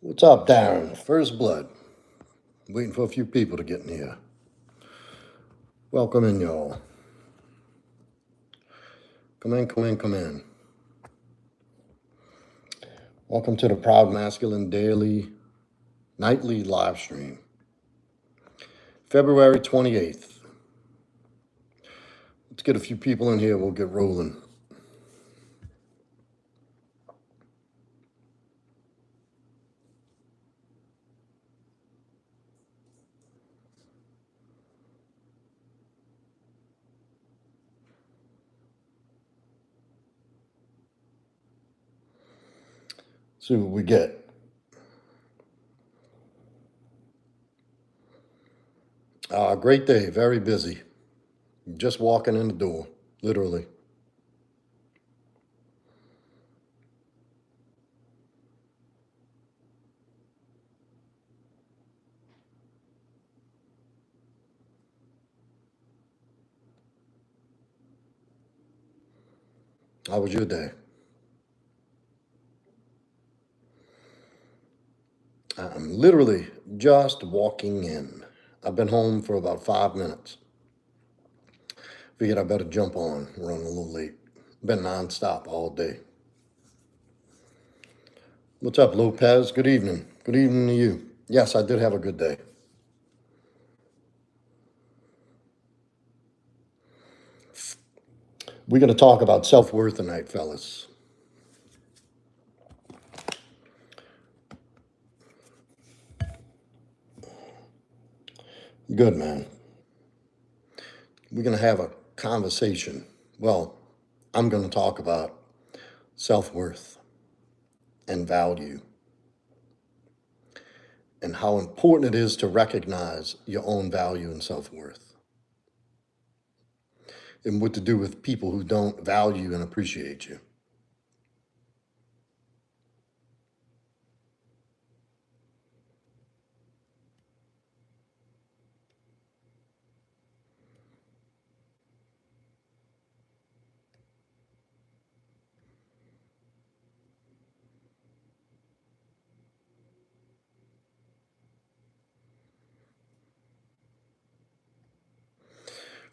What's up, Darren? First Blood. Waiting for a few people to get in here. Welcome in, y'all. Come in, come in, come in. Welcome to the Proudmasculine Daily Nightly Live Stream. February 28th. Let's get a few people in here. We'll get rolling. See what we get. Great day, very busy. Just walking in the door, literally. How was your day? I'm literally just walking in. I've been home for about 5 minutes. Figured I better jump on. We're running a little late. Been nonstop all day. What's up, Lopez? Good evening. Good evening to you. Yes, I did have a good day. We're going to talk about self-worth tonight, fellas. Good, man. We're going to have a conversation. Well, I'm going to talk about self-worth and value and how important it is to recognize your own value and self-worth and what to do with people who don't value and appreciate you.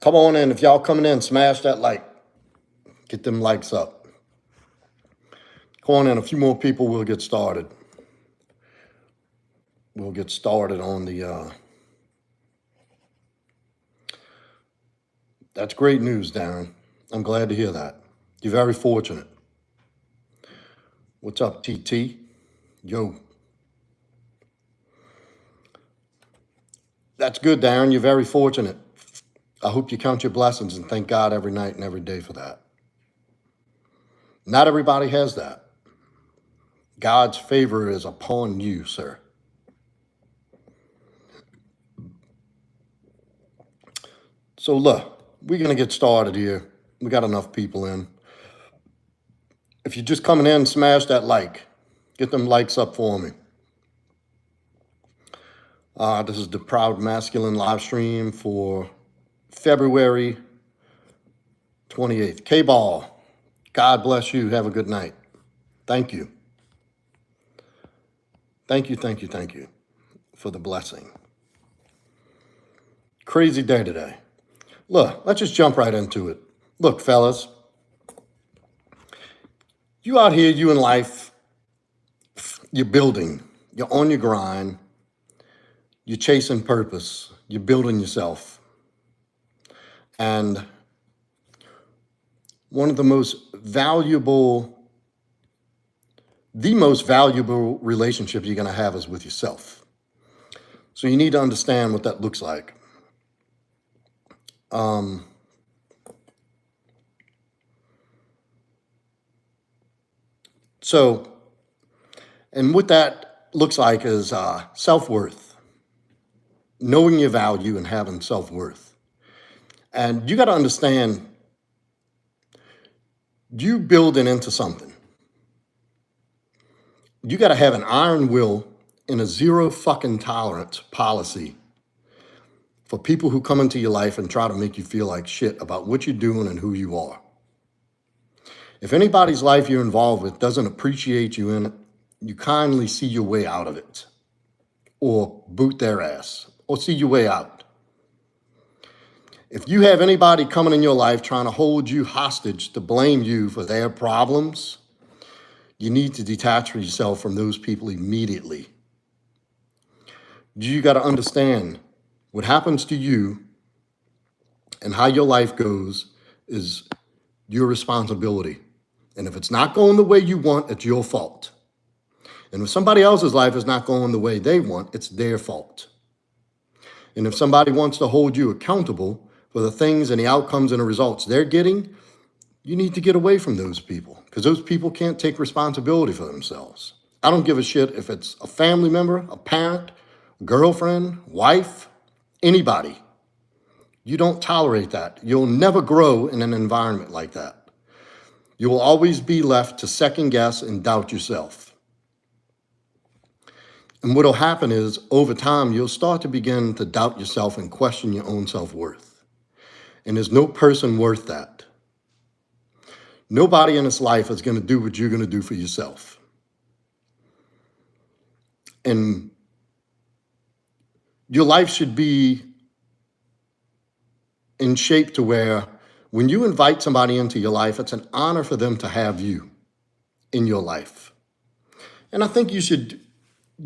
Come on in. If y'all coming in, smash that like. Get them likes up. Come on in. A few more people, we'll get started. We'll get started on the... That's great news, Darren. I'm glad to hear that. You're very fortunate. What's up, TT? Yo. That's good, Darren. You're very fortunate. I hope you count your blessings and thank God every night and every day for that. Not everybody has that. God's favor is upon you, sir. So look, we're going to get started here. We got enough people in. If you're just coming in, smash that like. Get them likes up for me. This is the Proudmasculine live stream for February 28th. K-Ball, God bless you. Have a good night. Thank you. Thank you, thank you, thank you for the blessing. Crazy day today. Look, let's just jump right into it. Look, fellas, you out here, you in life, you're building, you're on your grind, you're chasing purpose, you're building yourself. And one of the most valuable relationship you're going to have is with yourself. So you need to understand what that looks like. And what that looks like is self-worth, knowing your value and having self-worth. And you got to understand, you building into something. You got to have an iron will and a zero fucking tolerance policy for people who come into your life and try to make you feel like shit about what you're doing and who you are. If anybody's life you're involved with doesn't appreciate you in it, you kindly see your way out of it, or boot their ass, or see your way out. If you have anybody coming in your life trying to hold you hostage to blame you for their problems, you need to detach yourself from those people immediately. You got to understand what happens to you and how your life goes is your responsibility. And if it's not going the way you want, it's your fault. And if somebody else's life is not going the way they want, it's their fault. And if somebody wants to hold you accountable for the things and the outcomes and the results they're getting, you need to get away from those people, because those people can't take responsibility for themselves. I don't give a shit if it's a family member, a parent, girlfriend, wife, anybody. You don't tolerate that. You'll never grow in an environment like that. You will always be left to second guess and doubt yourself. And what will happen is, over time, you'll start to begin to doubt yourself and question your own self-worth. And there's no person worth that. Nobody in this life is going to do what you're going to do for yourself. And your life should be in shape to where when you invite somebody into your life, it's an honor for them to have you in your life. And I think you should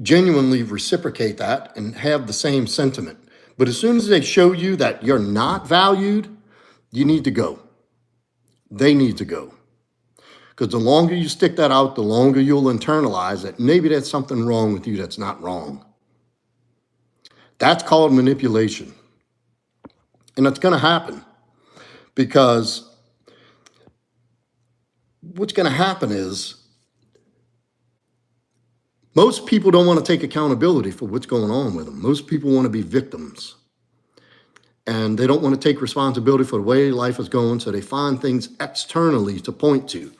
genuinely reciprocate that and have the same sentiment. But as soon as they show you that you're not valued, you need to go. They need to go. Because the longer you stick that out, the longer you'll internalize that maybe there's something wrong with you that's not wrong. That's called manipulation. And it's going to happen, because what's going to happen is most people don't want to take accountability for what's going on with them. Most people want to be victims. And they don't want to take responsibility for the way life is going, so they find things externally to point to.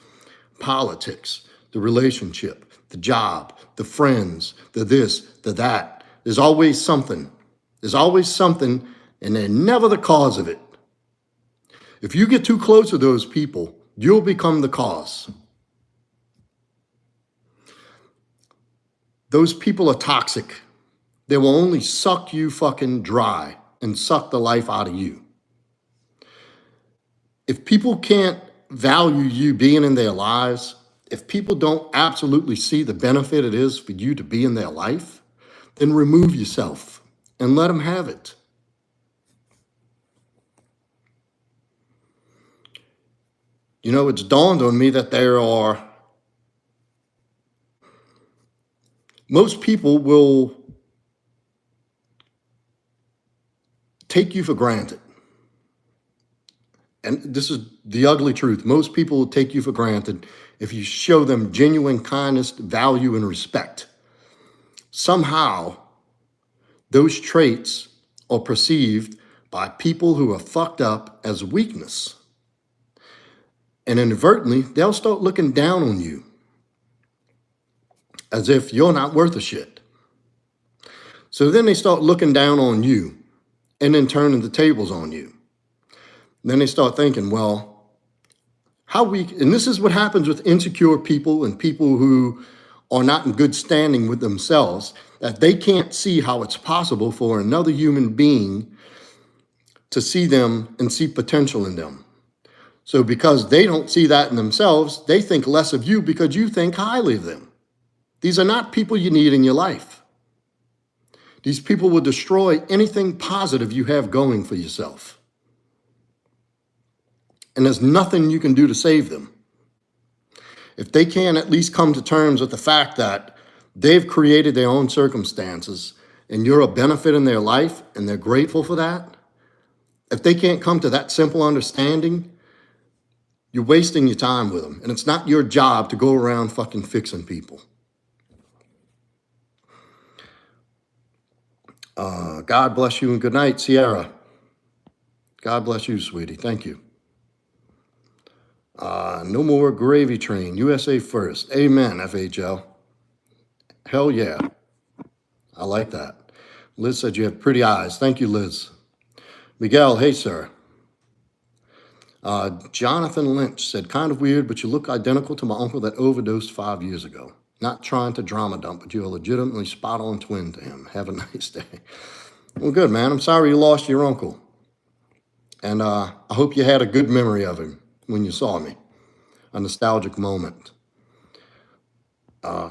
Politics, the relationship, the job, the friends, the this, the that. There's always something. There's always something, and they're never the cause of it. If you get too close to those people, you'll become the cause. Those people are toxic. They will only suck you fucking dry and suck the life out of you. If people can't value you being in their lives, if people don't absolutely see the benefit it is for you to be in their life, then remove yourself and let them have it. You know, it's dawned on me that most people will take you for granted. And this is the ugly truth. Most people will take you for granted if you show them genuine kindness, value, and respect. Somehow, those traits are perceived by people who are fucked up as weakness. And inadvertently, they'll start looking down on you as if you're not worth a shit. So then they start looking down on you and then turning the tables on you. Then they start thinking, well, how weak, and this is what happens with insecure people and people who are not in good standing with themselves, that they can't see how it's possible for another human being to see them and see potential in them. So because they don't see that in themselves, they think less of you because you think highly of them. These are not people you need in your life. These people will destroy anything positive you have going for yourself. And there's nothing you can do to save them. If they can't at least come to terms with the fact that they've created their own circumstances and you're a benefit in their life and they're grateful for that, if they can't come to that simple understanding, you're wasting your time with them. And it's not your job to go around fucking fixing people. God bless you and good night, Sierra. God bless you, sweetie. Thank you. No more gravy train. USA first. Amen, FHL. Hell yeah. I like that. Liz said you have pretty eyes. Thank you, Liz. Miguel, hey, sir. Jonathan Lynch said, kind of weird, but you look identical to my uncle that overdosed 5 years ago. Not trying to drama dump, but you're a legitimately spot on twin to him. Have a nice day. Well, good, man. I'm sorry you lost your uncle. And I hope you had a good memory of him when you saw me. A nostalgic moment.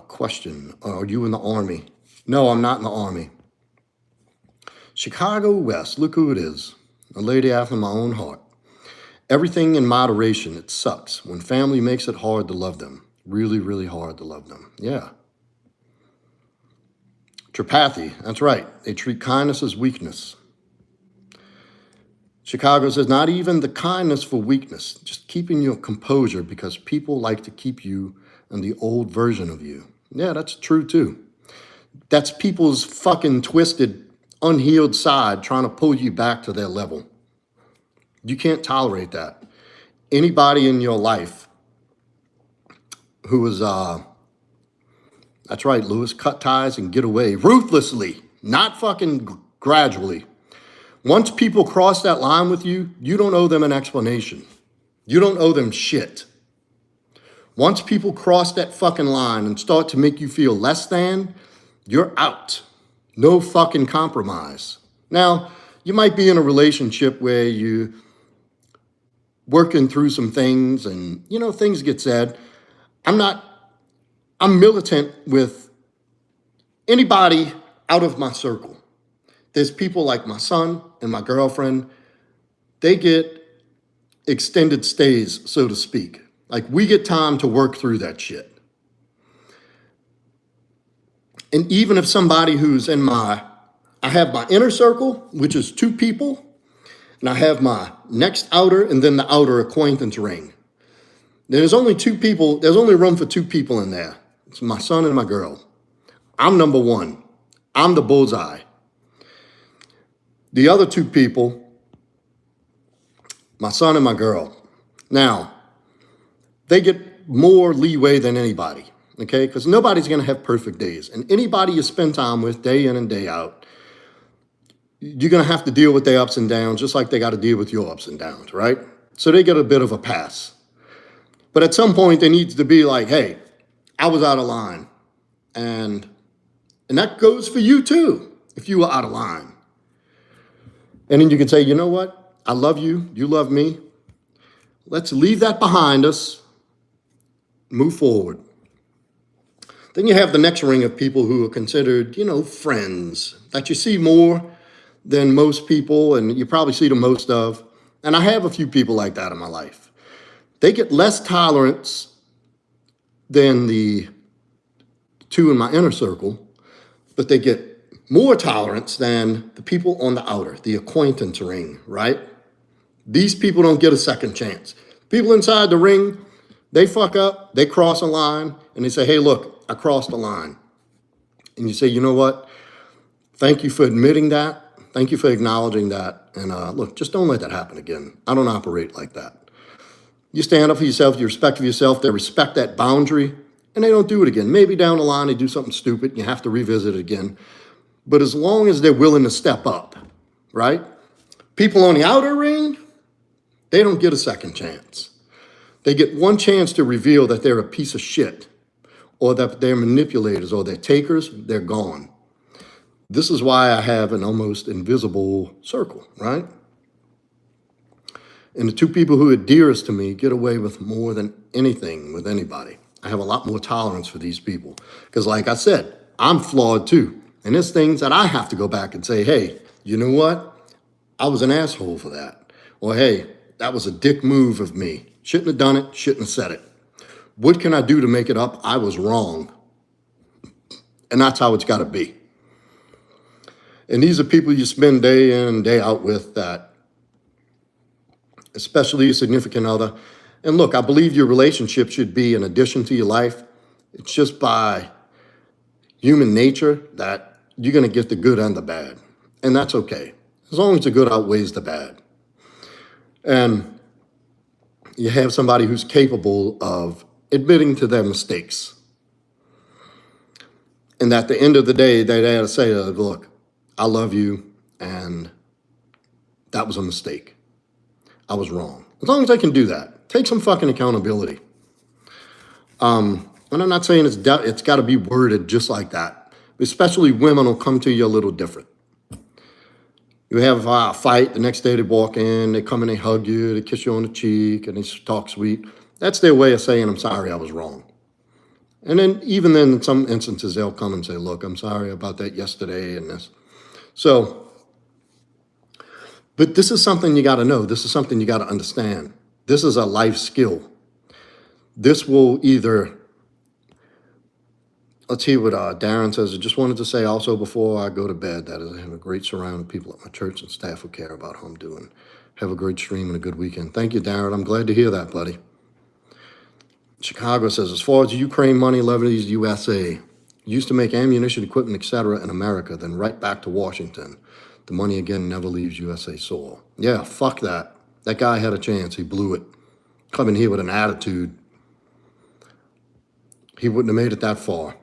Question, are you in the Army? No, I'm not in the Army. Chicago West, look who it is. A lady after my own heart. Everything in moderation, it sucks. When family makes it hard to love them. Really, really hard to love them. Yeah. Tripathy, that's right. They treat kindness as weakness. Chicago says, not even the kindness for weakness, just keeping your composure because people like to keep you in the old version of you. Yeah, that's true too. That's people's fucking twisted, unhealed side trying to pull you back to their level. You can't tolerate that. Anybody in your life who is, that's right, Lewis, cut ties and get away ruthlessly, not fucking gradually. Once people cross that line with you, you don't owe them an explanation. You don't owe them shit. Once people cross that fucking line and start to make you feel less than, you're out. No fucking compromise. Now, you might be in a relationship where you working through some things and, things get said. I'm militant with anybody out of my circle. There's people like my son and my girlfriend. They get extended stays, so to speak. Like, we get time to work through that shit. And even if somebody who's I have my inner circle, which is 2 people, and I have my next outer and then the outer acquaintance ring. There's only 2 people, there's only room for 2 people in there. It's my son and my girl. I'm number 1. I'm the bullseye. The other 2 people, my son and my girl. Now, they get more leeway than anybody, okay? Because nobody's going to have perfect days. And anybody you spend time with day in and day out, you're going to have to deal with their ups and downs just like they got to deal with your ups and downs, right? So they get a bit of a pass. But at some point, there needs to be like, hey, I was out of line. And that goes for you too, if you were out of line. And then you can say, you know what? I love you. You love me. Let's leave that behind us. Move forward. Then you have the next ring of people who are considered, friends that you see more than most people, and you probably see the most of. And I have a few people like that in my life. They get less tolerance than the 2 in my inner circle, but they get more tolerance than the people on the outer, the acquaintance ring, right? These people don't get a second chance. People inside the ring, they fuck up, they cross a line, and they say, hey, look, I crossed the line. And you say, you know what? Thank you for admitting that. Thank you for acknowledging that. And look, just don't let that happen again. I don't operate like that. You stand up for yourself, you respect for yourself, they respect that boundary, and they don't do it again. Maybe down the line they do something stupid, and you have to revisit it again. But as long as they're willing to step up, right? People on the outer ring, they don't get a second chance. They get one chance to reveal that they're a piece of shit, or that they're manipulators, or they're takers, they're gone. This is why I have an almost invisible circle, right? And the 2 people who are dearest to me get away with more than anything with anybody. I have a lot more tolerance for these people. Because like I said, I'm flawed too. And there's things that I have to go back and say, hey, you know what? I was an asshole for that. Or hey, that was a dick move of me. Shouldn't have done it, shouldn't have said it. What can I do to make it up? I was wrong. And that's how it's got to be. And these are people you spend day in and day out with that, especially a significant other. And look, I believe your relationship should be an addition to your life. It's just by human nature that you're going to get the good and the bad. And that's okay, as long as the good outweighs the bad. And you have somebody who's capable of admitting to their mistakes. And at the end of the day, they had to say, look, I love you, and that was a mistake. I was wrong. As long as I can do that, take some fucking accountability. And And I'm not saying it's got to be worded just like that. Especially women will come to you a little different. You have a fight, the next day they walk in, they come and they hug you, they kiss you on the cheek, and they talk sweet. That's their way of saying, I'm sorry, I was wrong. And then even then, in some instances, they'll come and say, look, I'm sorry about that yesterday and this. So, but this is something you got to know. This is something you got to understand. This is a life skill. This will either, let's hear what Darren says. I just wanted to say also before I go to bed that I have a great surround of people at my church and staff who care about how I'm doing. Have a great stream and a good weekend. Thank you, Darren. I'm glad to hear that, buddy. Chicago says, as far as Ukraine money levies USA, used to make ammunition, equipment, etc. in America, then right back to Washington. The money again never leaves USA soil. Yeah, fuck that. That guy had a chance. He blew it. Coming here with an attitude. He wouldn't have made it that far.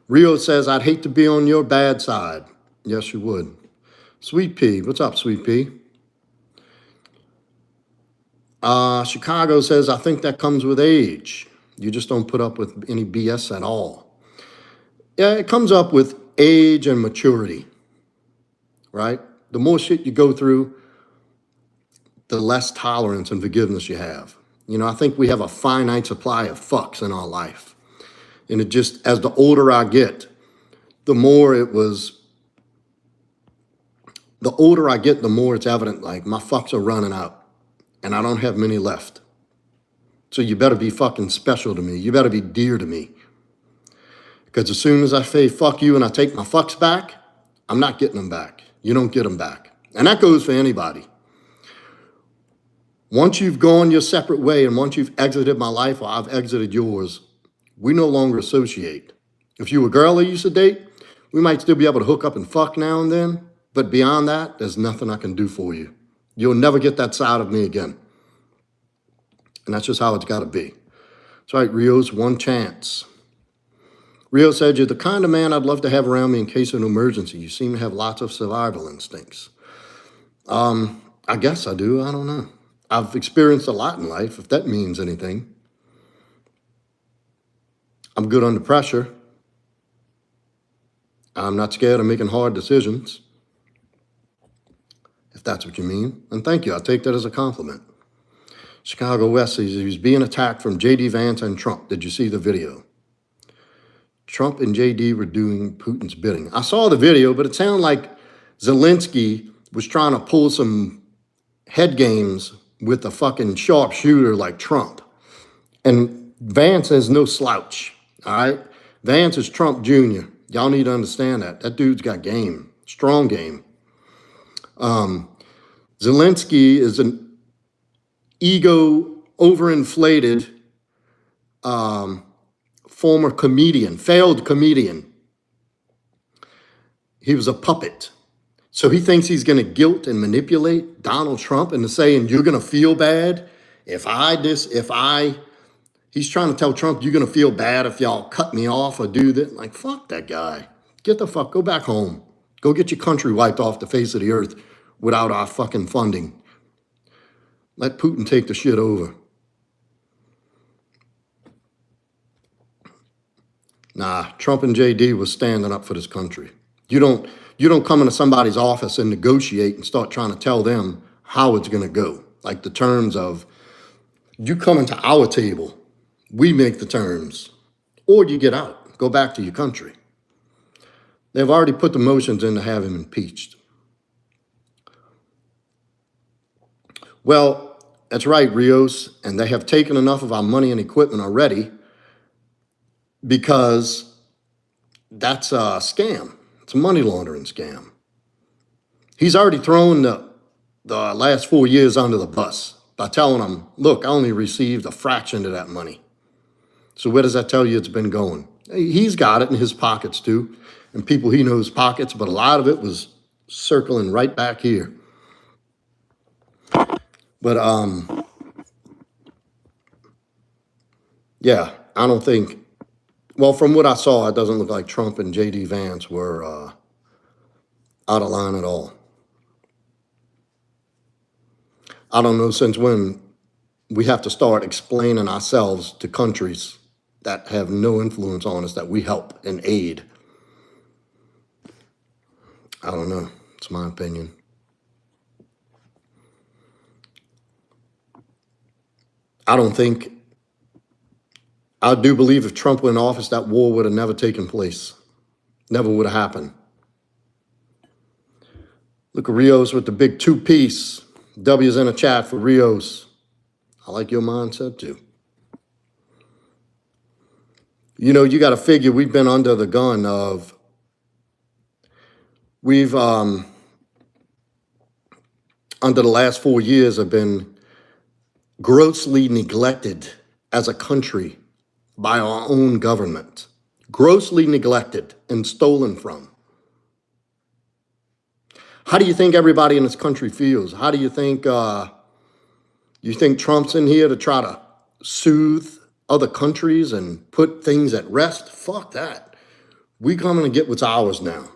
Rio says, I'd hate to be on your bad side. Yes, you would. Sweet Pea. What's up, Sweet Pea? Chicago says, I think that comes with age. You just don't put up with any BS at all. Yeah, it comes up with age and maturity, right? The more shit you go through, the less tolerance and forgiveness you have. You know, I think we have a finite supply of fucks in our life. And it just, as the older I get, the more it's evident, like, my fucks are running out. And I don't have many left. So you better be fucking special to me. You better be dear to me. Because as soon as I say fuck you and I take my fucks back, I'm not getting them back. You don't get them back. And that goes for anybody. Once you've gone your separate way and once you've exited my life or I've exited yours, we no longer associate. If you were a girl I used to date, we might still be able to hook up and fuck now and then. But beyond that, there's nothing I can do for you. You'll never get that side of me again. And that's just how it's got to be. That's right, Rio's one chance. Rio said, you're the kind of man I'd love to have around me in case of an emergency. You seem to have lots of survival instincts. I guess I do. I don't know. I've experienced a lot in life, if that means anything. I'm good under pressure. I'm not scared of making hard decisions. If that's what you mean. And thank you. I take that as a compliment. Chicago West says he was being attacked from J.D. Vance and Trump. Did you see the video? Trump and J.D. were doing Putin's bidding. I saw the video, but it sounded like Zelensky was trying to pull some head games with a fucking sharpshooter like Trump. And Vance is no slouch, all right? Vance is Trump Jr. Y'all need to understand that. That dude's got game, strong game. Zelensky is an ego, overinflated former comedian, failed comedian. He was a puppet. So he thinks he's going to guilt and manipulate Donald Trump into saying, you're going to feel bad he's trying to tell Trump, you're going to feel bad if y'all cut me off or do that. Like, fuck that guy. Go back home. Go get your country wiped off the face of the earth without our fucking funding. Let Putin take the shit over. Nah, Trump and JD was standing up for this country. You don't come into somebody's office and negotiate and start trying to tell them how it's going to go. Like the terms of, you come into our table, we make the terms, or you get out, go back to your country. They've already put the motions in to have him impeached. Well, that's right, Rios, and they have taken enough of our money and equipment already because that's a scam. It's a money laundering scam. He's already thrown the last 4 years under the bus by telling them, look, I only received a fraction of that money. So where does that tell you it's been going? He's got it in his pockets too, and people he knows pockets, but a lot of it was circling right back here. But yeah, I don't think, well, from what I saw, it doesn't look like Trump and J.D. Vance were out of line at all. I don't know since when we have to start explaining ourselves to countries that have no influence on us that we help and aid. I don't know. It's my opinion. I do believe if Trump were in office, that war would have never taken place. Never would have happened. Look at Rios with the big 2-piece. W's in a chat for Rios. I like your mindset too. You know, you got to figure we've been under the gun of, under the last 4 years have been grossly neglected as a country by our own government. Grossly neglected and stolen from. How do you think everybody in this country feels? How do you think Trump's in here to try to soothe other countries and put things at rest? Fuck that. We coming to get what's ours now.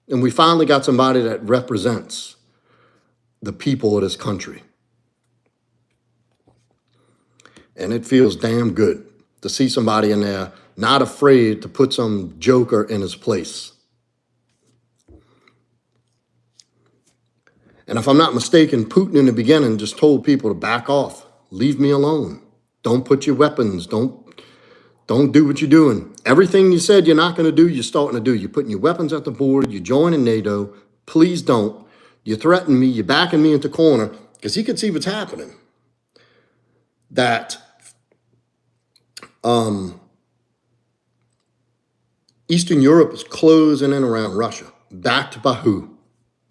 And we finally got somebody that represents the people of this country. And it feels damn good to see somebody in there not afraid to put some joker in his place. And if I'm not mistaken, Putin in the beginning just told people to back off. Leave me alone. Don't put your weapons. Don't do what you're doing. Everything you said you're not going to do, you're starting to do. You're putting your weapons at the border. You're joining NATO. Please don't. You threaten me. You're backing me into corner. Because he could see what's happening. That Eastern Europe is closing in around Russia. Backed by who?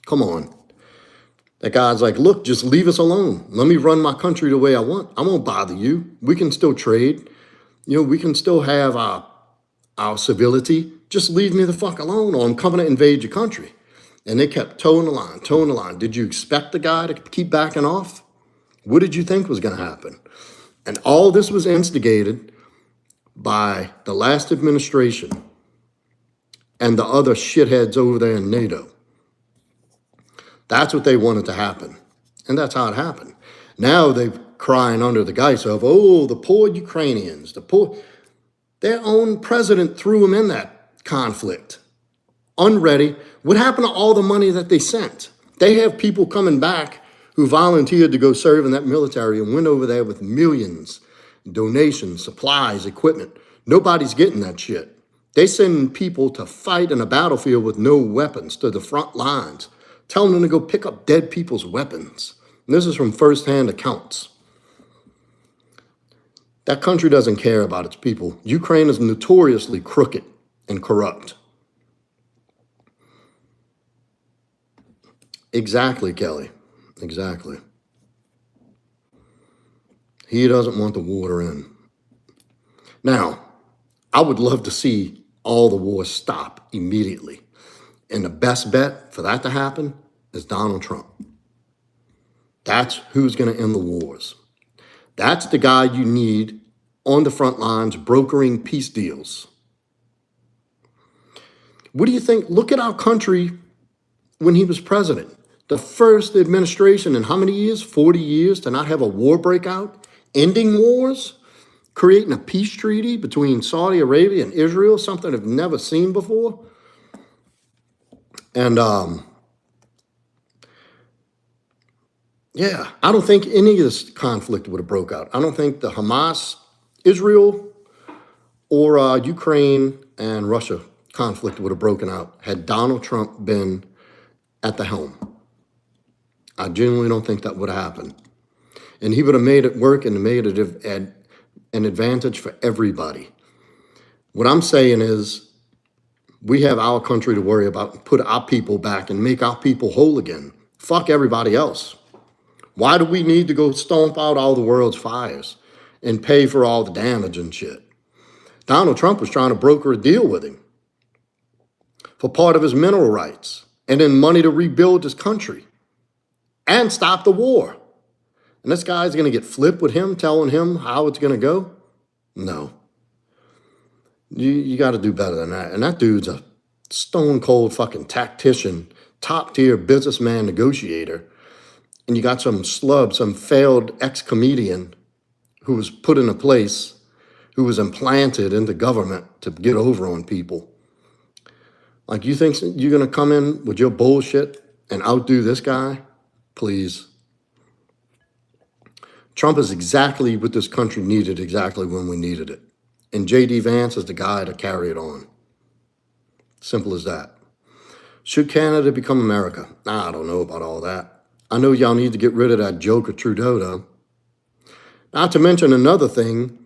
Come on. That guy's like, look, just leave us alone. Let me run my country the way I want. I won't bother you. We can still trade. You know, we can still have our civility. Just leave me the fuck alone or I'm coming to invade your country. And they kept towing the line. Did you expect the guy to keep backing off? What did you think was going to happen? And all this was instigated by the last administration and the other shitheads over there in NATO. That's what they wanted to happen. And that's how it happened. Now they're crying under the guise of, oh, the poor Ukrainians, their own president threw them in that conflict. Unready. What happened to all the money that they sent? They have people coming back who volunteered to go serve in that military and went over there with millions, donations, supplies, equipment. Nobody's getting that shit. They send people to fight in a battlefield with no weapons to the front lines, telling them to go pick up dead people's weapons. And this is from firsthand accounts. That country doesn't care about its people. Ukraine is notoriously crooked and corrupt. Exactly, Kelly. Exactly. He doesn't want the water in. Now, I would love to see all the wars stop immediately. And the best bet for that to happen is Donald Trump. That's who's going to end the wars. That's the guy you need on the front lines brokering peace deals. What do you think? Look at our country when he was president. The first administration in how many years? 40 years to not have a war break out, ending wars, creating a peace treaty between Saudi Arabia and Israel, something I've never seen before. And yeah, I don't think any of this conflict would have broke out. I don't think the Hamas, Israel, or Ukraine and Russia conflict would have broken out had Donald Trump been at the helm. I genuinely don't think that would have happened. And he would have made it work and made it an advantage for everybody. What I'm saying is we have our country to worry about and put our people back and make our people whole again. Fuck everybody else. Why do we need to go stomp out all the world's fires and pay for all the damage and shit? Donald Trump was trying to broker a deal with him for part of his mineral rights and then money to rebuild his country and stop the war. And this guy's going to get flipped with him, telling him how it's going to go? No. You got to do better than that. And that dude's a stone cold fucking tactician, top tier businessman negotiator. And you got some slub, some failed ex-comedian who was put in a place, who was implanted into government to get over on people. Like, you think you're going to come in with your bullshit and outdo this guy? Please. Trump is exactly what this country needed exactly when we needed it. And J.D. Vance is the guy to carry it on. Simple as that. Should Canada become America? Nah, I don't know about all that. I know y'all need to get rid of that joker Trudeau, though. Not to mention another thing,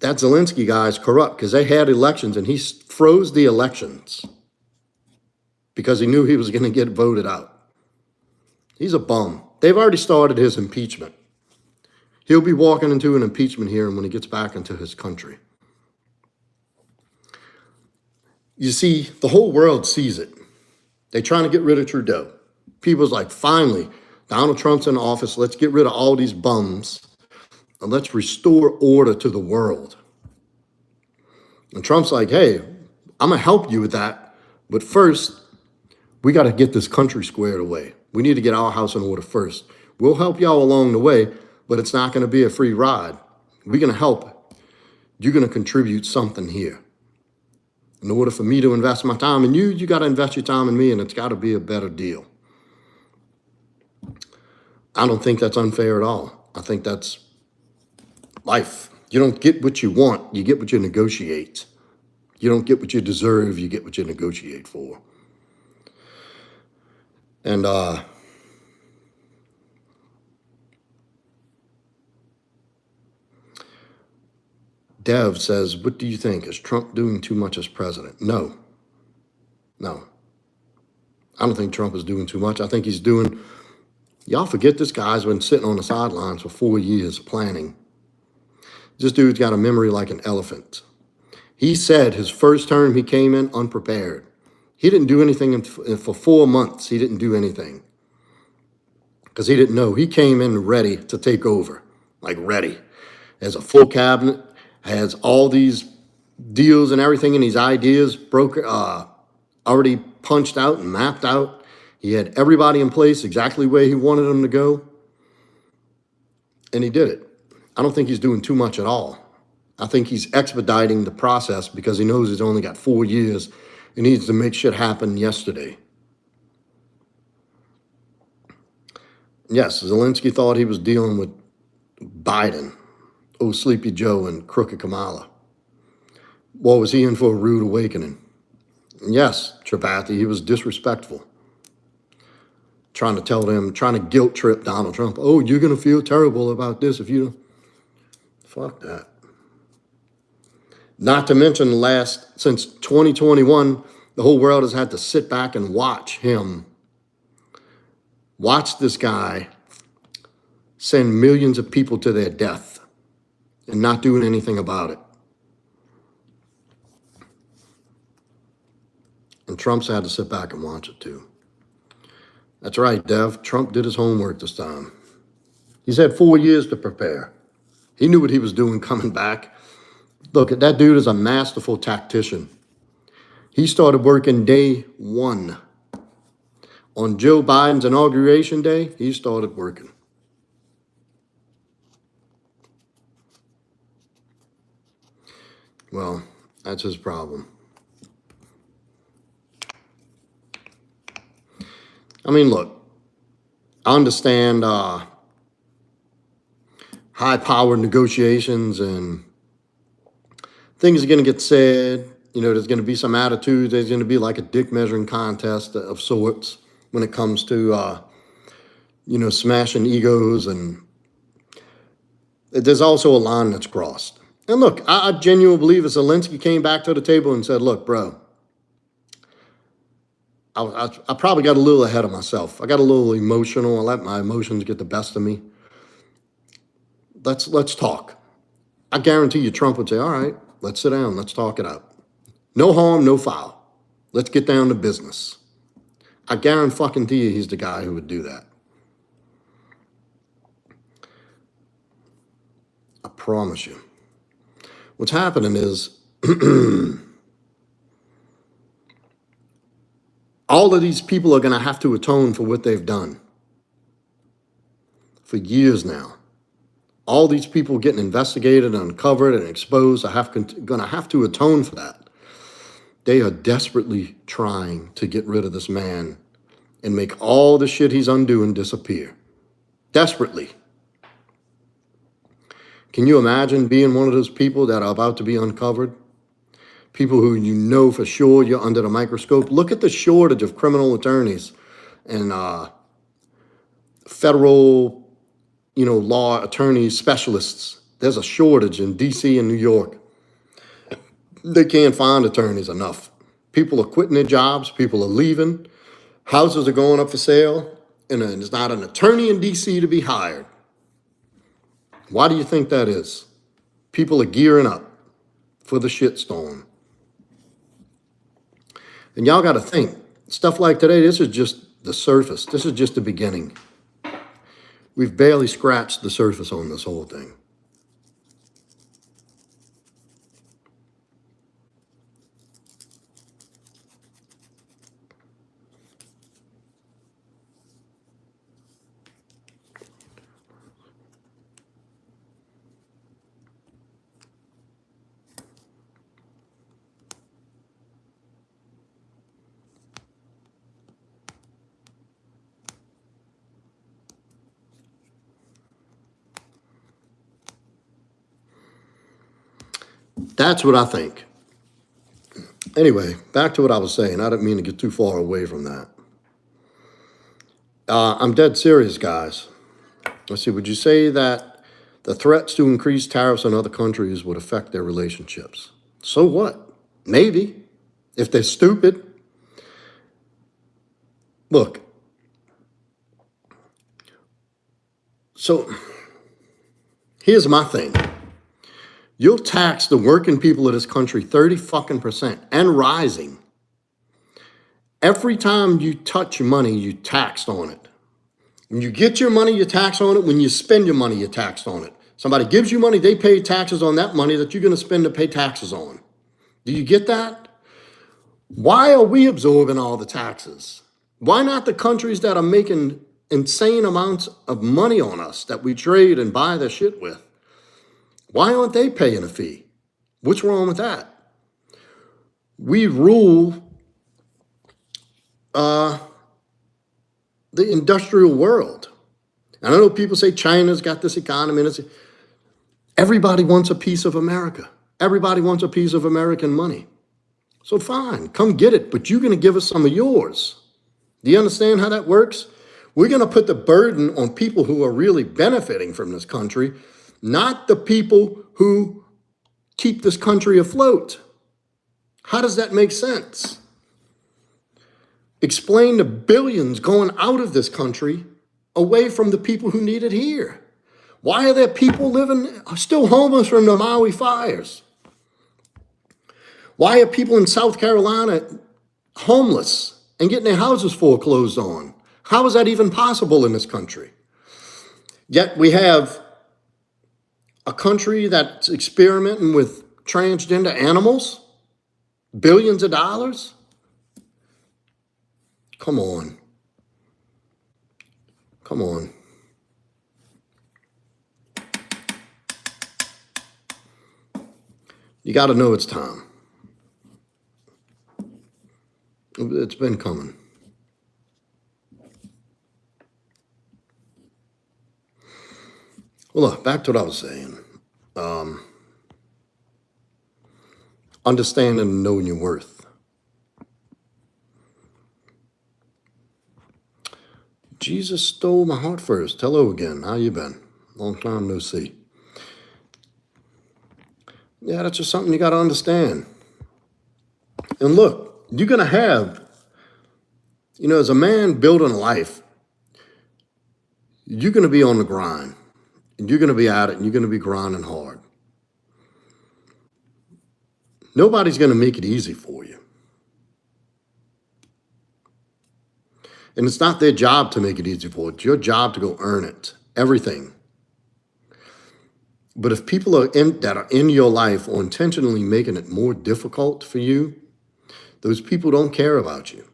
that Zelensky guy is corrupt because they had elections and he froze the elections because he knew he was going to get voted out. He's a bum. They've already started his impeachment. He'll be walking into an impeachment hearing when he gets back into his country. You see, the whole world sees it. They're trying to get rid of Trudeau. People's like, finally, Donald Trump's in office. Let's get rid of all these bums and let's restore order to the world. And Trump's like, hey, I'm going to help you with that. But first, we got to get this country squared away. We need to get our house in order first. We'll help y'all along the way, but it's not going to be a free ride. We're going to help. You're going to contribute something here. In order for me to invest my time in you, you got to invest your time in me, and it's got to be a better deal. I don't think that's unfair at all. I think that's life. You don't get what you want, you get what you negotiate. You don't get what you deserve, you get what you negotiate for. And Dev says, what do you think? Is Trump doing too much as president? No. I don't think Trump is doing too much. I think he's doing, y'all forget this guy's been sitting on the sidelines for 4 years planning. This dude's got a memory like an elephant. He said his first term he came in unprepared. He didn't do anything for 4 months. He didn't do anything because he didn't know. He came in ready to take over, like ready. As a full cabinet, has all these deals and everything and these ideas already punched out and mapped out. He had everybody in place exactly where he wanted them to go. And he did it. I don't think he's doing too much at all. I think he's expediting the process because he knows he's only got 4 years. He needs to make shit happen yesterday. Yes, Zelensky thought he was dealing with Biden. Oh, Sleepy Joe and Crooked Kamala. What was he in for a rude awakening? Yes, Tripathi, he was disrespectful. Trying to guilt trip Donald Trump. Oh, you're going to feel terrible about this if you don't. Fuck that. Not to mention since 2021, the whole world has had to sit back and watch this guy send millions of people to their death and not doing anything about it. And Trump's had to sit back and watch it too. That's right, Dev. Trump did his homework this time. He's had 4 years to prepare. He knew what he was doing coming back. Look, that dude is a masterful tactician. He started working day one. On Joe Biden's inauguration day, he started working. Well, that's his problem. I mean, look, I understand high-powered negotiations and things are going to get said. You know, there's going to be some attitudes. There's going to be like a dick measuring contest of sorts when it comes to, smashing egos. And there's also a line that's crossed. And look, I genuinely believe if Zelensky came back to the table and said, look, bro, I probably got a little ahead of myself. I got a little emotional. I let my emotions get the best of me. Let's talk. I guarantee you Trump would say, all right, let's sit down. Let's talk it out. No harm, no foul. Let's get down to business. I guarantee you he's the guy who would do that. I promise you. What's happening is all of these people are going to have to atone for what they've done for years now. All these people getting investigated and uncovered and exposed are going to have to atone for that. They are desperately trying to get rid of this man and make all the shit he's undoing disappear. Desperately. Can you imagine being one of those people that are about to be uncovered? People who you know for sure you're under the microscope. Look at the shortage of criminal attorneys and federal, law attorneys, specialists. There's a shortage in D.C. and New York. They can't find attorneys enough. People are quitting their jobs. People are leaving. Houses are going up for sale. And there's not an attorney in D.C. to be hired. Why do you think that is? People are gearing up for the shitstorm. And y'all got to think, stuff like today, this is just the surface. This is just the beginning. We've barely scratched the surface on this whole thing. That's what I think. Anyway, back to what I was saying. I didn't mean to get too far away from that. I'm dead serious, guys. Let's see, would you say that the threats to increase tariffs on other countries would affect their relationships? So what? Maybe. If they're stupid. Look. So, here's my thing. You'll tax the working people of this country 30% and rising. Every time you touch money, you taxed on it. When you get your money, you tax on it. When you spend your money, you taxed on it. Somebody gives you money, they pay taxes on that money that you're going to spend to pay taxes on. Do you get that? Why are we absorbing all the taxes? Why not the countries that are making insane amounts of money on us that we trade and buy their shit with? Why aren't they paying a fee? What's wrong with that? We rule the industrial world. And I know people say China's got this economy. Everybody wants a piece of America. Everybody wants a piece of American money. So fine, come get it, but you're going to give us some of yours. Do you understand how that works? We're going to put the burden on people who are really benefiting from this country, not the people who keep this country afloat. How does that make sense? Explain the billions going out of this country away from the people who need it here. Why are there people still homeless from the Maui fires? Why are people in South Carolina homeless and getting their houses foreclosed on? How is that even possible in this country? Yet we have a country that's experimenting with transgender animals, billions of dollars. Come on. Come on. You got to know it's time. It's been coming. Well, look, back to what I was saying. Understanding and knowing your worth. Jesus stole my heart first. Hello again. How you been? Long time no see. Yeah, that's just something you got to understand. And look, you're going to have, as a man building a life, you're going to be on the grind. And you're going to be at it, and you're going to be grinding hard. Nobody's going to make it easy for you. And it's not their job to make it easy for you. It's your job to go earn it. Everything. But if people that are in your life are intentionally making it more difficult for you, those people don't care about you.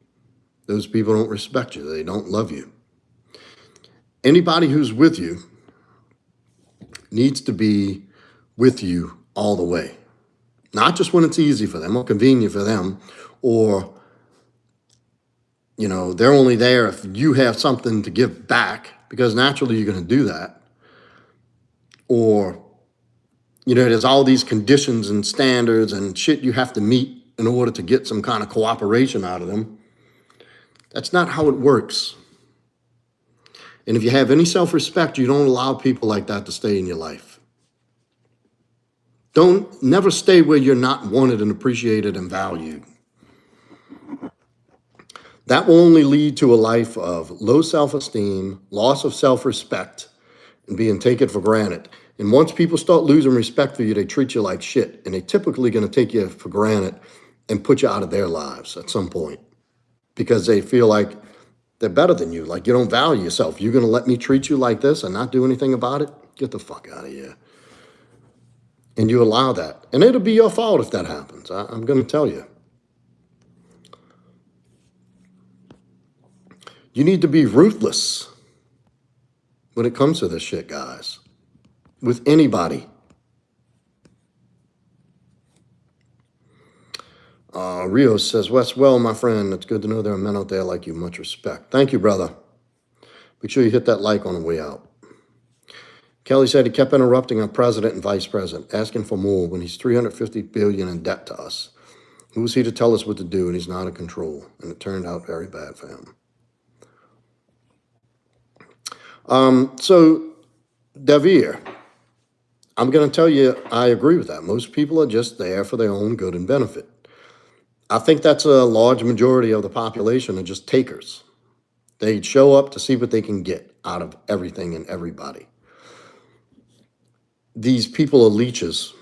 Those people don't respect you. They don't love you. Anybody who's with you needs to be with you all the way. Not just when it's easy for them or convenient for them, or, they're only there if you have something to give back, because naturally you're going to do that. Or, there's all these conditions and standards and shit you have to meet in order to get some kind of cooperation out of them. That's not how it works. And if you have any self-respect, you don't allow people like that to stay in your life. Never stay where you're not wanted and appreciated and valued. That will only lead to a life of low self-esteem, loss of self-respect, and being taken for granted. And once people start losing respect for you, they treat you like shit. And they're typically going to take you for granted and put you out of their lives at some point, because they feel like they're better than you. Like, you don't value yourself. You're going to let me treat you like this and not do anything about it? Get the fuck out of here. And you allow that. And it'll be your fault if that happens. I'm going to tell you. You need to be ruthless when it comes to this shit, guys. With anybody. Rio says, well, my friend, it's good to know there are men out there like you. Much respect. Thank you, brother. Make sure you hit that like on the way out. Kelly said he kept interrupting our president and vice president, asking for more when he's $350 billion in debt to us. Who is he to tell us what to do? And he's not in control. And it turned out very bad for him. So, Davir, I'm going to tell you, I agree with that. Most people are just there for their own good and benefit. I think that's a large majority of the population are just takers. They show up to see what they can get out of everything and everybody. These people are leeches.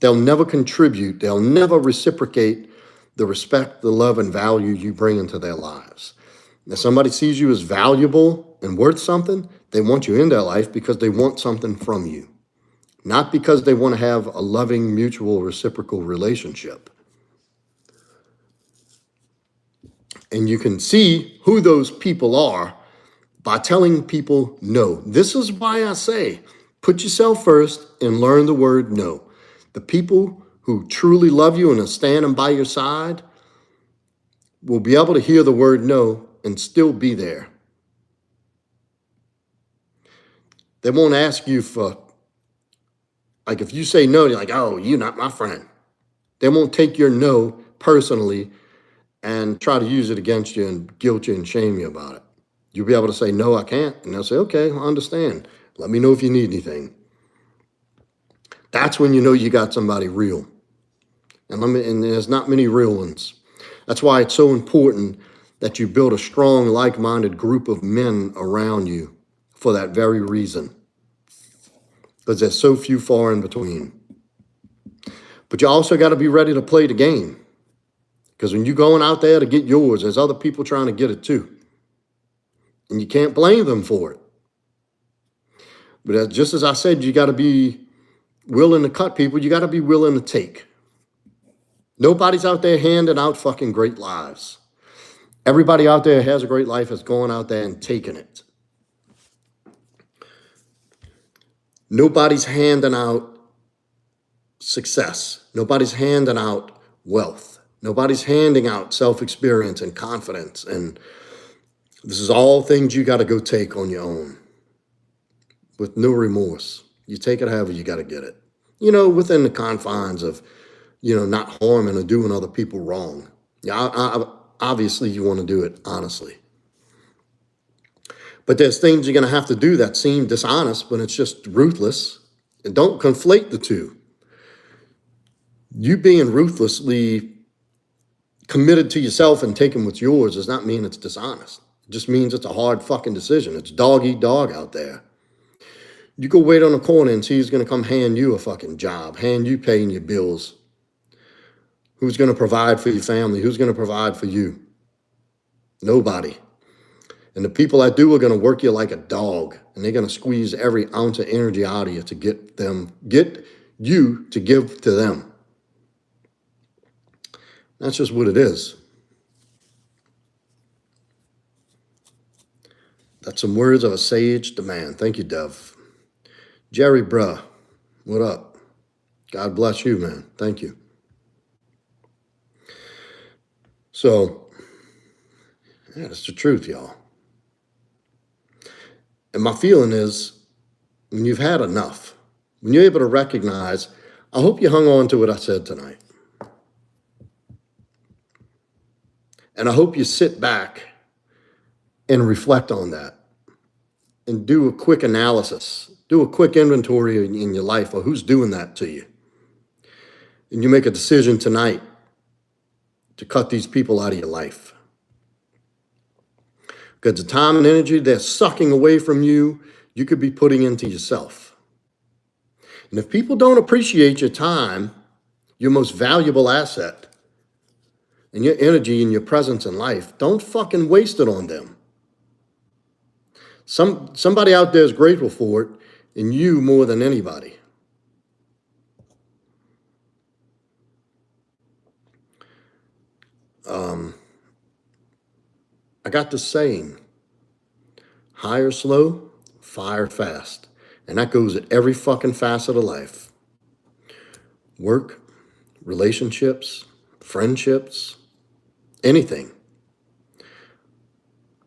They'll never contribute. They'll never reciprocate the respect, the love, and value you bring into their lives. If somebody sees you as valuable and worth something, they want you in their life because they want something from you, not because they want to have a loving, mutual, reciprocal relationship. And you can see who those people are by telling people no. This is why I say, put yourself first and learn the word no. The people who truly love you and are standing by your side will be able to hear the word no and still be there. They won't ask you for, like, if you say no, you're like, oh, you're not my friend. They won't take your no personally and try to use it against you and guilt you and shame you about it. You'll be able to say, no, I can't. And they'll say, okay, I understand. Let me know if you need anything. That's when you know you got somebody real. And there's not many real ones. That's why it's so important that you build a strong, like-minded group of men around you for that very reason. Because there's so few far in between. But you also got to be ready to play the game. Because when you're going out there to get yours, there's other people trying to get it too. And you can't blame them for it. But just as I said, you got to be willing to cut people. You got to be willing to take. Nobody's out there handing out fucking great lives. Everybody out there has a great life has gone out there and taken it. Nobody's handing out success. Nobody's handing out wealth. Nobody's handing out self-experience and confidence. And this is all things you got to go take on your own with no remorse. You take it however you got to get it. Within the confines of, not harming or doing other people wrong. Yeah, obviously you want to do it honestly. But there's things you're going to have to do that seem dishonest when it's just ruthless. And don't conflate the two. You being ruthlessly committed to yourself and taking what's yours does not mean it's dishonest. It just means it's a hard fucking decision. It's dog eat dog out there. You go wait on a corner and see who's going to come hand you a fucking job, hand you paying your bills. Who's going to provide for your family? Who's going to provide for you? Nobody. And the people that do are going to work you like a dog, and they're going to squeeze every ounce of energy out of you to get you to give to them. That's just what it is. That's some words of a sage to man. Thank you, Dev. Jerry, bruh, what up? God bless you, man. Thank you. So, yeah, that's the truth, y'all. And my feeling is when you've had enough, when you're able to recognize, I hope you hung on to what I said tonight. And I hope you sit back and reflect on that and do a quick analysis, do a quick inventory in your life of who's doing that to you. And you make a decision tonight to cut these people out of your life. Because the time and energy they're sucking away from you, you could be putting into yourself. And if people don't appreciate your time, your most valuable asset, and your energy and your presence in life, don't fucking waste it on them. Somebody out there is grateful for it, and you more than anybody. I got this saying, hire slow, fire fast. And that goes at every fucking facet of life. Work, relationships, friendships, anything.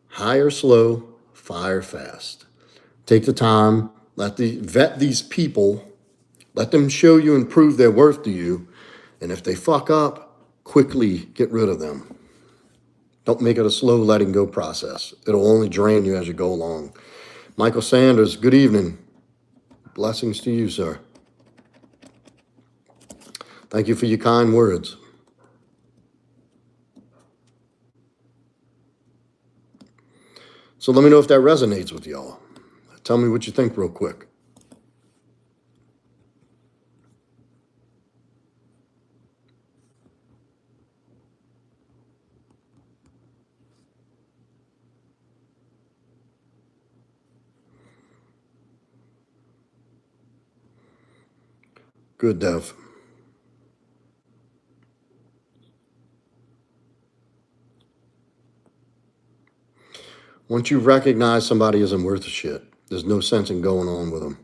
Hire slow, fire fast. Take the time, vet these people, let them show you and prove their worth to you. And if they fuck up, quickly get rid of them. Don't make it a slow letting go process. It'll only drain you as you go along. Michael Sanders, good evening. Blessings to you, sir. Thank you for your kind words. So let me know if that resonates with y'all. Tell me what you think real quick. Good, Dev. Once you recognize somebody isn't worth a shit, there's no sense in going on with them.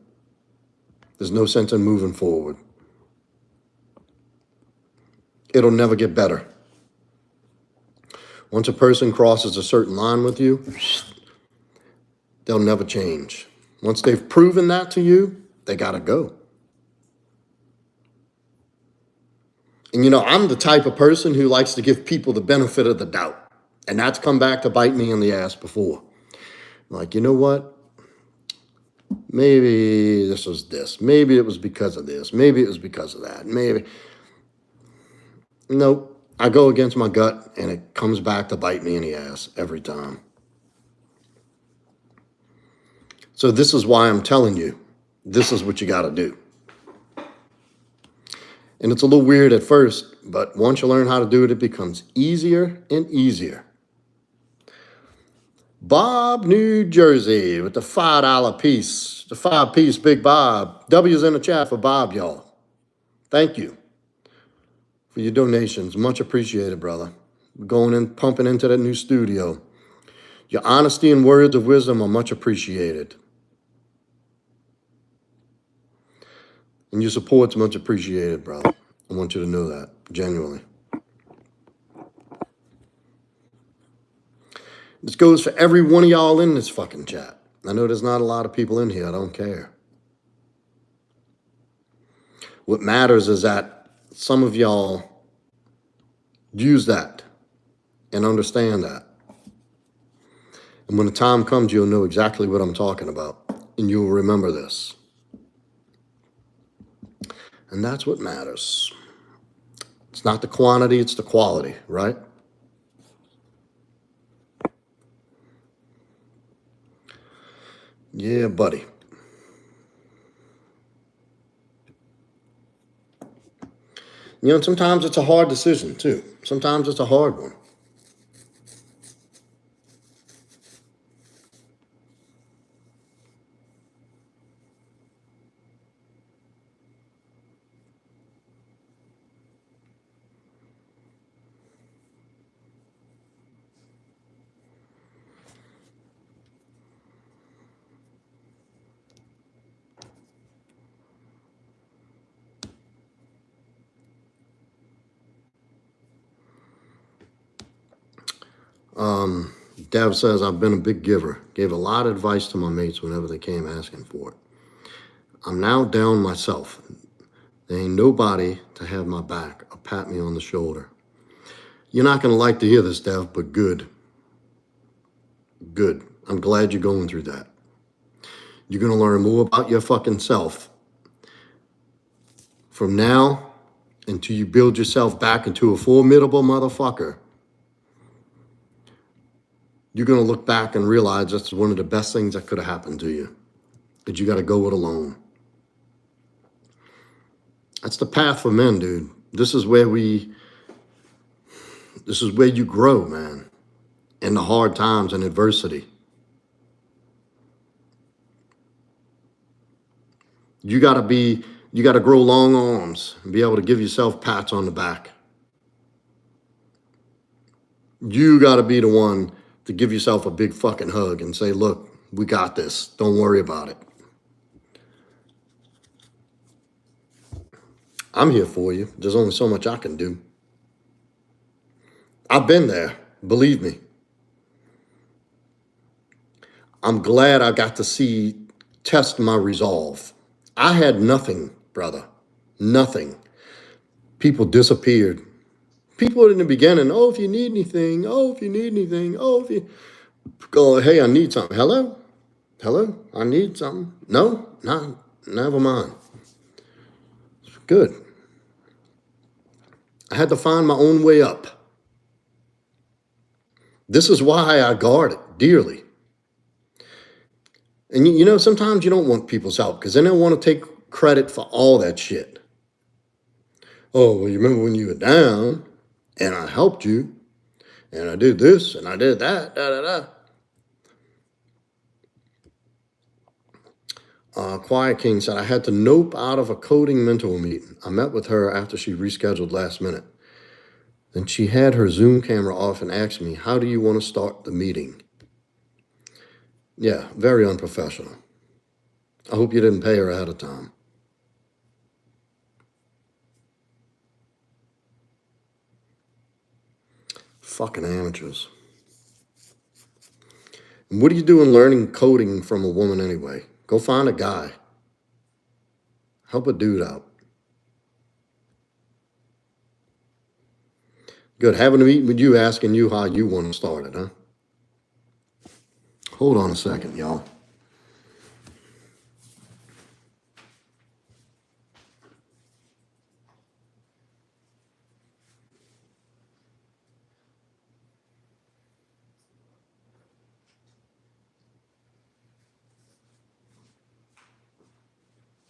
There's no sense in moving forward. It'll never get better. Once a person crosses a certain line with you, they'll never change. Once they've proven that to you, they gotta go. And I'm the type of person who likes to give people the benefit of the doubt. And that's come back to bite me in the ass before. Like, you know what? Maybe this was this. Maybe it was because of this. Maybe it was because of that. Maybe. Nope. I go against my gut and it comes back to bite me in the ass every time. So this is why I'm telling you, this is what you got to do. And it's a little weird at first, but once you learn how to do it, it becomes easier and easier. Bob, New Jersey, with the $5 piece, the 5-piece Big Bob. W's in the chat for Bob, y'all. Thank you for your donations. Much appreciated, brother. We're going in, pumping into that new studio. Your honesty and words of wisdom are much appreciated. And your support's much appreciated, brother. I want you to know that, genuinely. This goes for every one of y'all in this fucking chat. I know there's not a lot of people in here. I don't care. What matters is that some of y'all use that and understand that. And when the time comes, you'll know exactly what I'm talking about. And you'll remember this. And that's what matters. It's not the quantity, it's the quality, right? Yeah, buddy. And sometimes it's a hard decision, too. Sometimes it's a hard one. Dev says, I've been a big giver. Gave a lot of advice to my mates whenever they came asking for it. I'm now down myself. There ain't nobody to have my back or pat me on the shoulder. You're not going to like to hear this, Dev, but good. Good. I'm glad you're going through that. You're going to learn more about your fucking self from now until you build yourself back into a formidable motherfucker. You're going to look back and realize that's one of the best things that could have happened to you. But you got to go it alone. That's the path for men, dude. This is where you grow, man. In the hard times and adversity. You got to grow long arms and be able to give yourself pats on the back. You got to be the one to give yourself a big fucking hug and say, look, we got this. Don't worry about it. I'm here for you. There's only so much I can do. I've been there. Believe me. I'm glad I got to test my resolve. I had nothing, brother. Nothing. People disappeared. People in the beginning, oh, if you need anything, oh, if you need anything, oh, if you go, hey, I need something. Hello? Hello? I need something. No, never mind. Good. I had to find my own way up. This is why I guard it dearly. And you know, sometimes you don't want people's help because then they want to take credit for all that shit. Oh, well, you remember when you were down and I helped you and I did this and I did that, Quiet King said, I had to nope out of a coding mentor meeting. I met with her after she rescheduled last minute. Then she had her Zoom camera off and asked me, how do you want to start the meeting? Yeah, very unprofessional. I hope you didn't pay her ahead of time. Fucking amateurs. And what are you doing learning coding from a woman anyway? Go find a guy. Help a dude out. Good. Having a meeting with you, asking you how you want to start it, huh? Hold on a second, y'all.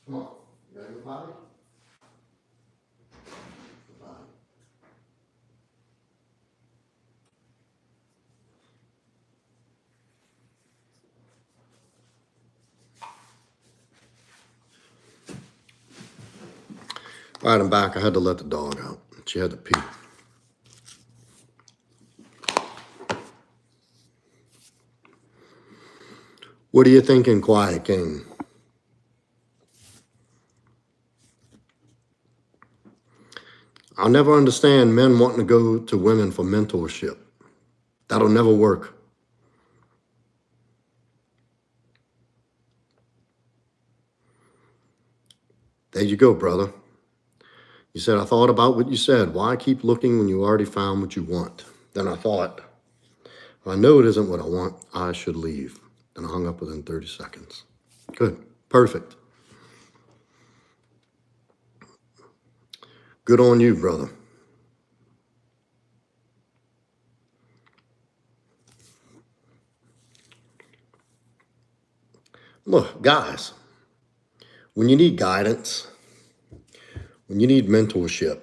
Come on. You got your potty? All right, I'm back. I had to let the dog out. She had to pee. What are you thinking, Quiet King? I'll never understand men wanting to go to women for mentorship. That'll never work. There you go, brother. You said, I thought about what you said. Why keep looking when you already found what you want? Then I thought, if I know it isn't what I want, I should leave. And I hung up within 30 seconds. Good. Perfect. Good on you, brother. Look, guys, when you need guidance, when you need mentorship,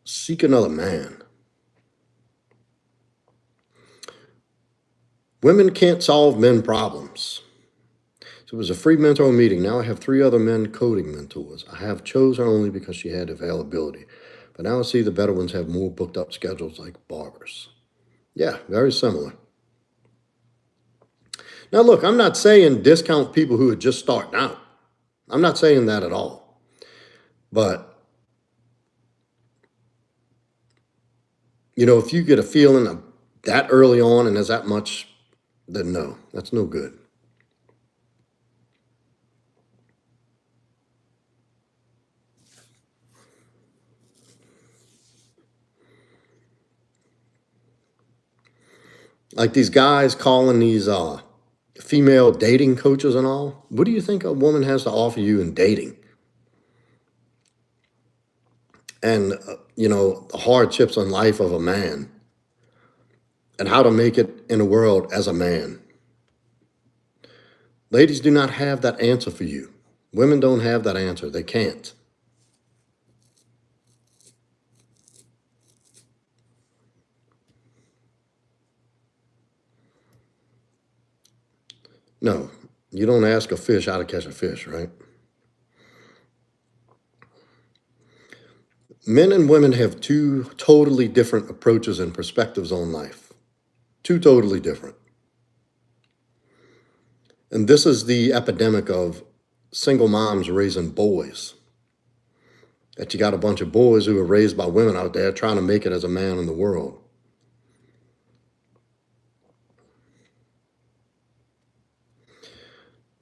seek another man. Women can't solve men problems. So it was a free mentor meeting. Now I have 3 other men coding mentors. I have chosen only because she had availability. But now I see the better ones have more booked up schedules like barbers. Yeah, very similar. Now look, I'm not saying discount people who are just starting out. I'm not saying that at all. But if you get a feeling of that early on and there's that much, then no, that's no good. Like these guys calling these female dating coaches and all. What do you think a woman has to offer you in dating? And, the hardships in life of a man and how to make it in the world as a man. Ladies do not have that answer for you. Women don't have that answer. They can't. No, you don't ask a fish how to catch a fish, right? Men and women have two totally different approaches and perspectives on life. Two totally different. And this is the epidemic of single moms raising boys. That you got a bunch of boys who are raised by women out there trying to make it as a man in the world.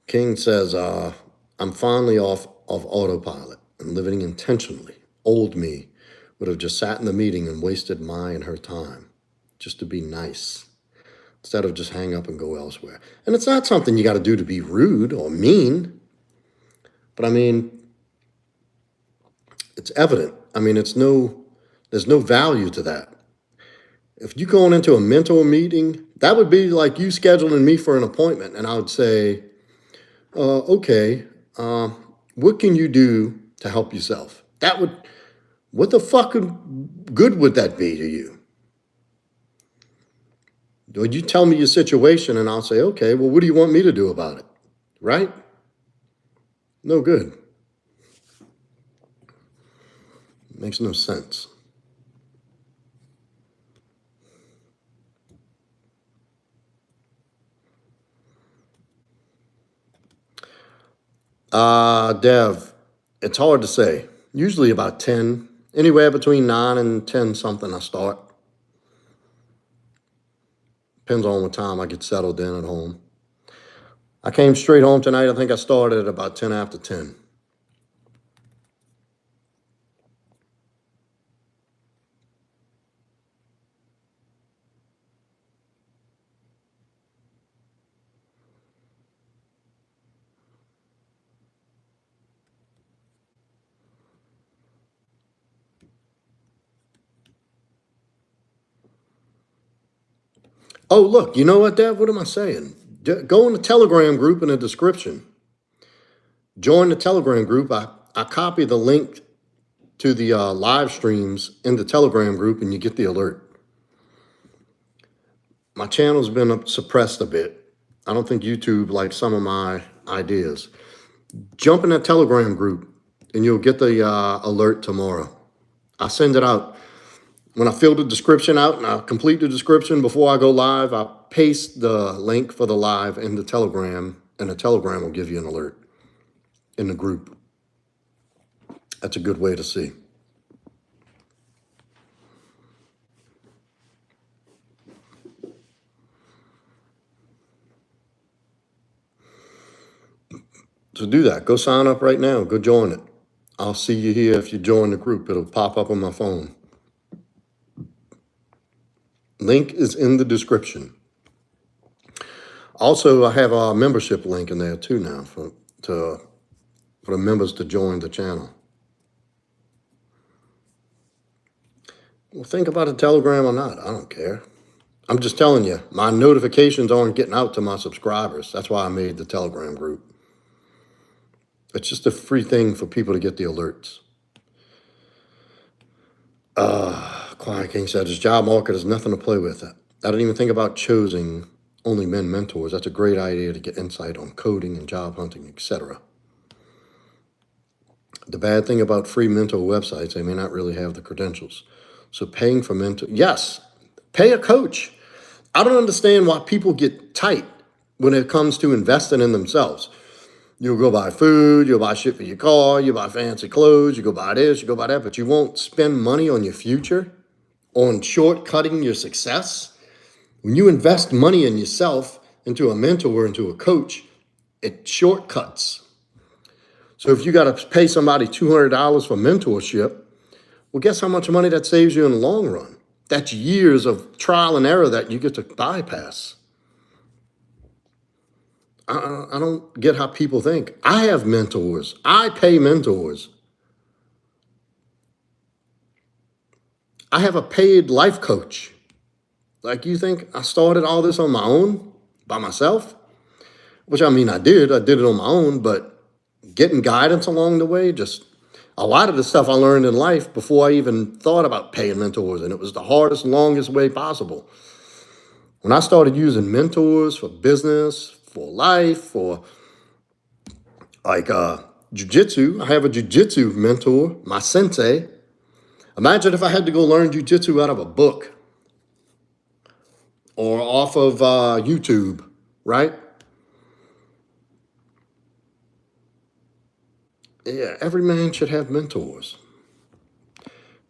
King says, I'm finally off of autopilot and living intentionally. Old me would have just sat in the meeting and wasted my and her time just to be nice instead of just hang up and go elsewhere. And it's not something you got to do to be rude or mean. But I mean, it's evident. I mean, there's no value to that. If you going into a mentor meeting, that would be like you scheduling me for an appointment. And I would say, okay, what can you do to help yourself? What the fuck good would that be to you? Would you tell me your situation and I'll say, okay, well, what do you want me to do about it? Right? No good. Makes no sense. Dev, it's hard to say. Usually about 10, anywhere between 9 and 10 something I start. Depends on what time I get settled in at home. I came straight home tonight. I think I started at about 10 after 10. Oh, look, you know what, Dev? What am I saying? Go in the Telegram group in the description. Join the Telegram group. I copy the link to the live streams in the Telegram group and you get the alert. My channel's been suppressed a bit. I don't think YouTube liked some of my ideas. Jump in that Telegram group and you'll get the alert tomorrow. I send it out. When I fill the description out and I complete the description before I go live, I paste the link for the live in the Telegram, and the Telegram will give you an alert in the group. That's a good way to see. So do that. Go sign up right now. Go join it. I'll see you here if you join the group. It'll pop up on my phone. Link is in the description. Also, I have a membership link in there too now for the members to join the channel. Well, think about a Telegram or not. I don't care. I'm just telling you, my notifications aren't getting out to my subscribers. That's why I made the Telegram group. It's just a free thing for people to get the alerts. Quiet King said, his job market is nothing to play with. I didn't even think about choosing only men mentors. That's a great idea to get insight on coding and job hunting, etc. The bad thing about free mentor websites, they may not really have the credentials. So paying for mentor, yes, pay a coach. I don't understand why people get tight when it comes to investing in themselves. You'll go buy food, you'll buy shit for your car, you buy fancy clothes, you go buy this, you go buy that, but you won't spend money on your future, on shortcutting your success. When you invest money in yourself, into a mentor, into a coach, it shortcuts. So if you got to pay somebody $200 for mentorship, well, guess how much money that saves you in the long run? That's years of trial and error that you get to bypass. I don't get how people think. I have mentors. I pay mentors. I have a paid life coach. Like, you think I started all this on my own, by myself? Which, I mean, I did it on my own, but getting guidance along the way, just a lot of the stuff I learned in life before I even thought about paying mentors, and it was the hardest, longest way possible. When I started using mentors for business, for life, for like jiu-jitsu, I have a jiu-jitsu mentor, my sensei. Imagine if I had to go learn jiu-jitsu out of a book or off of YouTube, right? Yeah, every man should have mentors.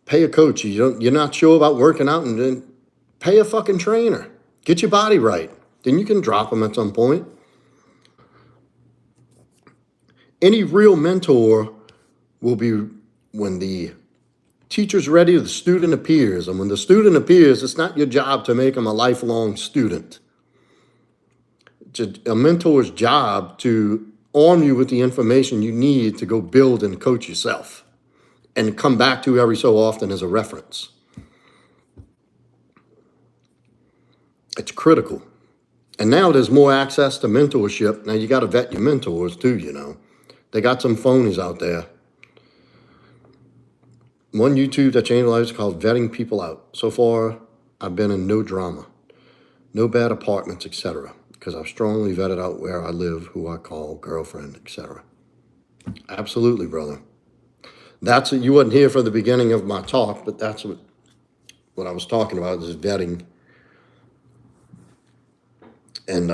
Pay a coach. You're not sure about working out, and then pay a fucking trainer. Get your body right. Then you can drop them at some point. Any real mentor will be when the teacher's ready, the student appears. And when the student appears, it's not your job to make them a lifelong student. It's a mentor's job to arm you with the information you need to go build and coach yourself and come back to every so often as a reference. It's critical. And now there's more access to mentorship. Now you got to vet your mentors too, you know. They got some phonies out there. One YouTube that changed lives is called Vetting People Out. So far, I've been in no drama, no bad apartments, etc. Because I've strongly vetted out where I live, who I call girlfriend, etc. Absolutely, brother. That's what you wasn't here for the beginning of my talk, but that's what I was talking about is vetting. And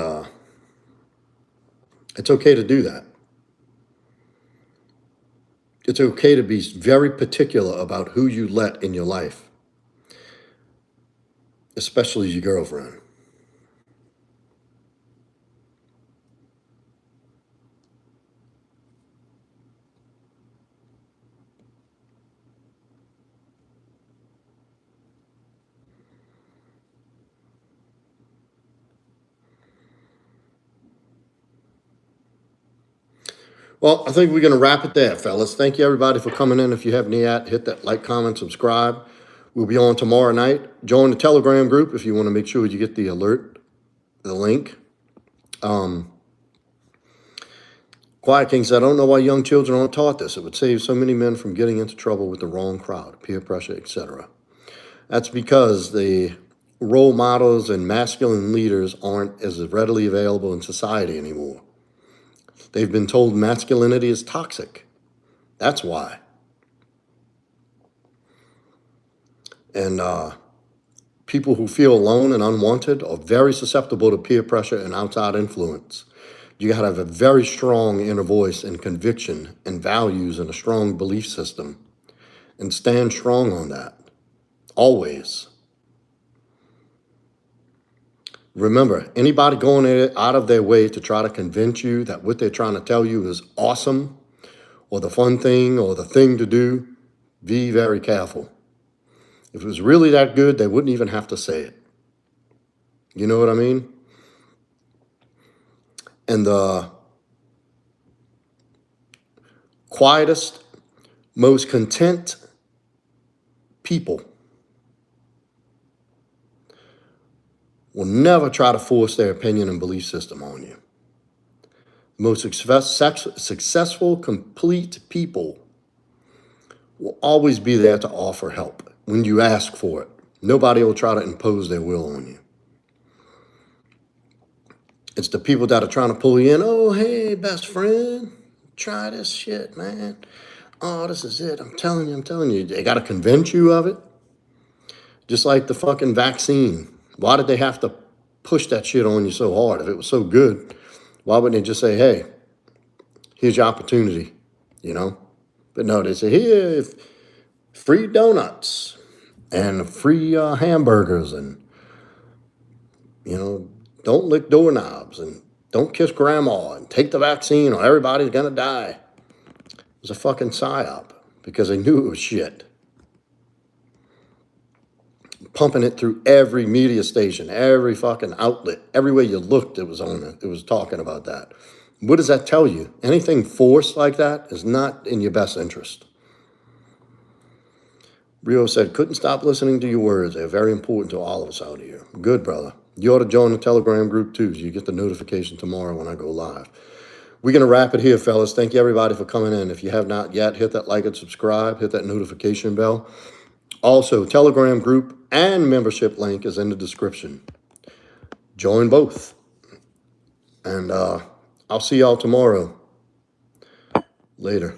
it's okay to do that. It's okay to be very particular about who you let in your life, especially your girlfriend. Well, I think we're going to wrap it there, fellas. Thank you, everybody, for coming in. If you haven't yet, hit that like, comment, subscribe. We'll be on tomorrow night. Join the Telegram group if you want to make sure you get the alert, the link. Quiet King said, I don't know why young children aren't taught this. It would save so many men from getting into trouble with the wrong crowd, peer pressure, etc. That's because the role models and masculine leaders aren't as readily available in society anymore. They've been told masculinity is toxic. That's why. And people who feel alone and unwanted are very susceptible to peer pressure and outside influence. You got to have a very strong inner voice and conviction and values and a strong belief system. And stand strong on that. Always. Remember, anybody going out of their way to try to convince you that what they're trying to tell you is awesome or the fun thing or the thing to do, be very careful. If it was really that good, they wouldn't even have to say it. You know what I mean? And the quietest, most content people will never try to force their opinion and belief system on you. The most successful, complete people will always be there to offer help when you ask for it. Nobody will try to impose their will on you. It's the people that are trying to pull you in. Oh, hey, best friend, try this shit, man. Oh, this is it. I'm telling you. They got to convince you of it. Just like the fucking vaccine. Why did they have to push that shit on you so hard? If it was so good, why wouldn't they just say, hey, here's your opportunity, you know? But no, they say, here, free donuts. and free hamburgers, and, you know, don't lick doorknobs, and don't kiss grandma, and take the vaccine or everybody's going to die. It was a fucking psyop because they knew it was shit. Pumping it through every media station, every fucking outlet, everywhere you looked, it was on it. It was talking about that. What does that tell you? Anything forced like that is not in your best interest. Rio said, couldn't stop listening to your words. They're very important to all of us out here. Good, brother. You ought to join the Telegram group too, so you get the notification tomorrow when I go live. We're going to wrap it here, fellas. Thank you, everybody, for coming in. If you have not yet, hit that like and subscribe. Hit that notification bell. Also, Telegram group and membership link is in the description. Join both. And I'll see y'all tomorrow. Later.